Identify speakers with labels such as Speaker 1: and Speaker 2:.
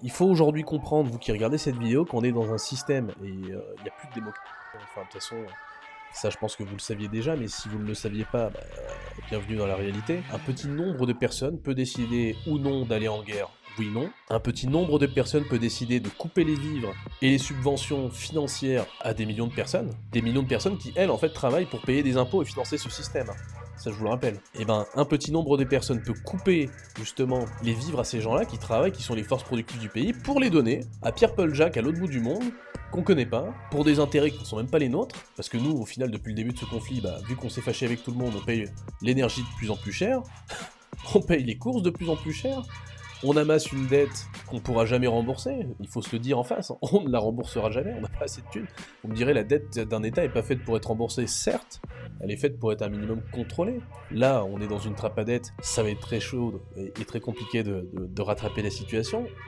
Speaker 1: Il faut aujourd'hui comprendre, vous qui regardez cette vidéo, qu'on est dans un système et il n'y a plus de démocratie. Enfin, de toute façon, ça je pense que vous le saviez déjà, mais si vous ne le saviez pas, bienvenue dans la réalité. Un petit nombre de personnes peut décider ou non d'aller en guerre, oui non. Un petit nombre de personnes peut décider de couper les vivres et les subventions financières à des millions de personnes. Des millions de personnes qui, elles, en fait, travaillent pour payer des impôts et financer ce système. Ça, je vous le rappelle. Et ben, un petit nombre de personnes peut couper, justement, les vivres à ces gens-là qui travaillent, qui sont les forces productives du pays, pour les donner à Pierre-Paul Jacques à l'autre bout du monde, qu'on connaît pas, pour des intérêts qui ne sont même pas les nôtres, parce que nous, au final, depuis le début de ce conflit, vu qu'on s'est fâché avec tout le monde, on paye l'énergie de plus en plus cher, on paye les courses de plus en plus cher, on amasse une dette qu'on pourra jamais rembourser, il faut se le dire en face, on ne la remboursera jamais, on n'a pas assez de thunes. Vous me direz, la dette d'un État est pas faite pour être remboursée, certes, elle est faite pour être un minimum contrôlée. Là, on est dans une trappe à dette, ça va être très chaud et très compliqué de rattraper la situation.